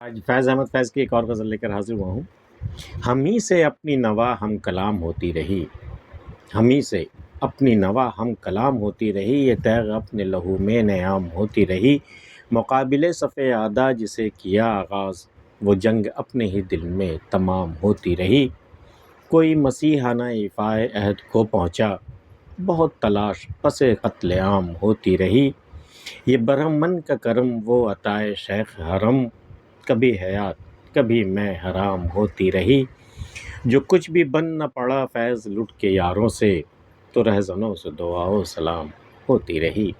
آج فیض احمد فیض کی ایک اور غزل لے کر حاضر ہوا ہوں۔ ہم ہی سے اپنی نوا ہم کلام ہوتی رہی، ہم ہی سے اپنی نوا ہم کلام ہوتی رہی، یہ تیغ اپنے لہو میں نیام ہوتی رہی، مقابل صف اعداء جسے کیا آغاز، وہ جنگ اپنے ہی دل میں تمام ہوتی رہی، کوئی مسیحانہ ایفائے عہد کو پہنچا، بہت تلاش پس قتل عام ہوتی رہی، یہ برہمن کا کرم وہ عطائے شیخ حرم، کبھی حیات کبھی میں حرام ہوتی رہی، جو کچھ بھی بن نہ پڑا فیض لٹ کے یاروں سے، تو رہزنوں سے دعا و سلام ہوتی رہی،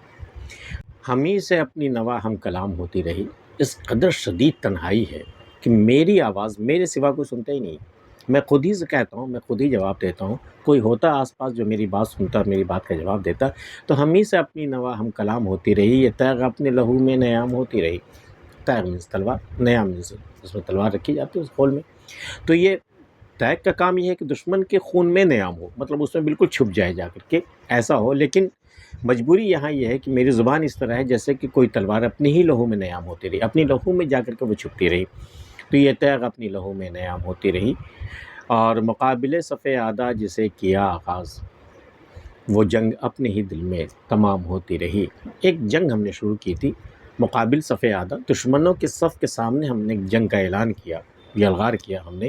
ہم ہی سے اپنی نوا ہم کلام ہوتی رہی۔ اس قدر شدید تنہائی ہے کہ میری آواز میرے سوا کوئی سنتا ہی نہیں، میں خود ہی سے کہتا ہوں، میں خود ہی جواب دیتا ہوں، کوئی ہوتا آس پاس جو میری بات سنتا، میری بات کا جواب دیتا، تو ہم ہی سے اپنی نوا ہم کلام ہوتی رہی، یہ تیغ اپنے لہو میں نیام ہوتی رہی۔ تیغ مینس تلوار، نیام مینس اس میں تلوار رکھی جاتی ہے اس خول میں، تو یہ تیغ کا کام یہ ہے کہ دشمن کے خون میں نیام ہو، مطلب اس میں بالکل چھپ جائے جا کر کے ایسا ہو، لیکن مجبوری یہاں یہ ہے کہ میری زبان اس طرح ہے جیسے کہ کوئی تلوار اپنے ہی لہو میں نیام ہوتی رہی، اپنی لہو میں جا کر کے وہ چھپتی رہی، تو یہ تیغ اپنی لہو میں نیام ہوتی رہی، اور مقابل صف اعداء جسے کیا آغاز، وہ جنگ اپنے ہی دل میں تمام ہوتی رہی۔ ایک جنگ ہم نے شروع کی تھی، مقابل صف اعداء، دشمنوں کے صف کے سامنے ہم نے ایک جنگ کا اعلان کیا، یلغار کیا ہم نے،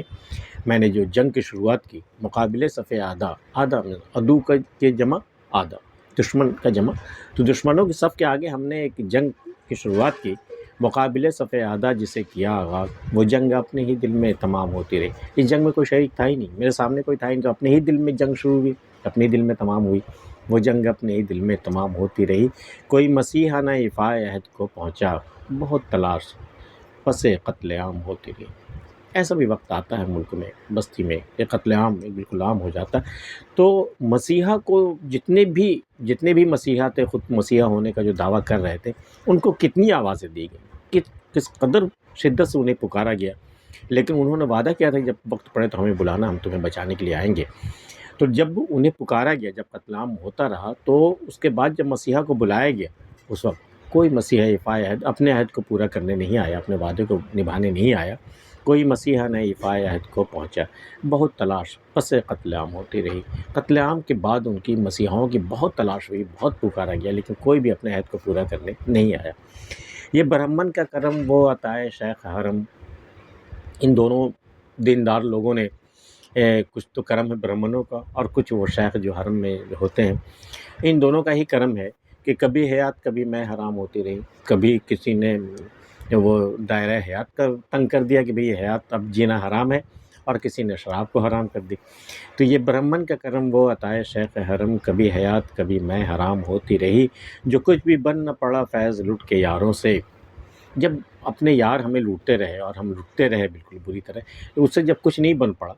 میں نے جو جنگ کی شروعات کی، مقابل صف اعداء، اعداء میں عدو کے جمع اعداء، دشمن کا جمع، تو دشمنوں کے صف کے آگے ہم نے ایک جنگ کی شروعات کی، مقابل صف اعداء جسے کیا آغاز، وہ جنگ اپنے ہی دل میں تمام ہوتی رہی۔ اس جنگ میں کوئی شریک تھا ہی نہیں، میرے سامنے کوئی تھا ہی نہیں، تو اپنے ہی دل میں جنگ شروع ہوئی، اپنے ہی دل میں تمام ہوئی، وہ جنگ اپنے ہی دل میں تمام ہوتی رہی، کوئی مسیحانہ ایفائے عہد کو پہنچا، بہت تلاش پس قتل عام ہوتی رہی۔ ایسا بھی وقت آتا ہے ملک میں، بستی میں، کہ قتل عام بالکل عام ہو جاتا ہے، تو مسیحا کو جتنے بھی مسیحا تھے، خود مسیحا ہونے کا جو دعویٰ کر رہے تھے، ان کو کتنی آوازیں دی گئی، کس قدر شدت سے انہیں پکارا گیا، لیکن انہوں نے وعدہ کیا تھا جب وقت پڑے تو ہمیں بلانا، ہم تمہیں بچانے کے لیے آئیں گے، تو جب انہیں پکارا گیا، جب قتل عام ہوتا رہا، تو اس کے بعد جب مسیحا کو بلایا گیا، اس وقت کوئی مسیحا ایفائے عہد اپنے عہد کو پورا کرنے نہیں آیا، اپنے وعدے کو نبھانے نہیں آیا، کوئی مسیحا نہ ایفائے عہد کو پہنچا، بہت تلاش پس قتل عام ہوتی رہی۔ قتل عام کے بعد ان کی مسیحاؤں کی بہت تلاش ہوئی، بہت پکارا گیا، لیکن کوئی بھی اپنے عہد کو پورا کرنے نہیں آیا۔ یہ برہمن کا کرم وہ عطائے شیخ حرم، ان دونوں دیندار لوگوں نے کچھ تو کرم ہے برہمنوں کا، اور کچھ وہ شیخ جو حرم میں ہوتے ہیں، ان دونوں کا ہی کرم ہے کہ کبھی حیات کبھی میں حرام ہوتی رہی، کبھی کسی نے وہ دائرہ حیات کا تنگ کر دیا کہ بھئی حیات اب جینا حرام ہے، اور کسی نے شراب کو حرام کر دی، تو یہ برہمن کا کرم وہ عطائے شیخ حرم، کبھی حیات کبھی میں حرام ہوتی رہی، جو کچھ بھی بن نہ پڑا فیض لٹ کے یاروں سے، جب اپنے یار ہمیں لوٹتے رہے اور ہم لٹتے رہے بالکل بری طرح، تو اس سے جب کچھ نہیں بن پڑا،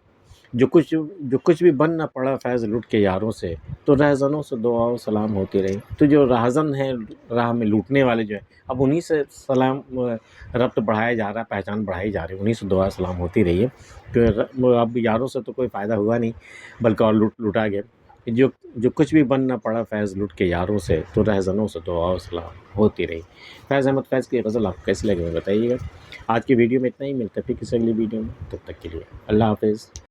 جو کچھ بھی بن نہ پڑا فیض لٹ کے یاروں سے، تو رہزنوں سے دعا و سلام ہوتی رہی، تو جو راہزن ہیں، راہ میں لوٹنے والے جو ہیں، اب انہی سے سلام ربط بڑھایا جا رہا ہے، پہچان بڑھائی جا رہی ہے، انہی سے دعا سلام ہوتی رہی ہے، کہ اب یاروں سے تو کوئی فائدہ ہوا نہیں، بلکہ اور لوٹا گیا، جو کچھ بھی بن نہ پڑا فیض لٹ کے یاروں سے، تو رہزنوں سے دعا و سلام ہوتی رہی۔ فیض احمد فیض کی غزل آپ کو کیسی لگی بتائیے گا۔ آج کی ویڈیو میں اتنا ہی، ملتے پھر کسی اگلی ویڈیو میں، تب تک کے لیے اللہ حافظ۔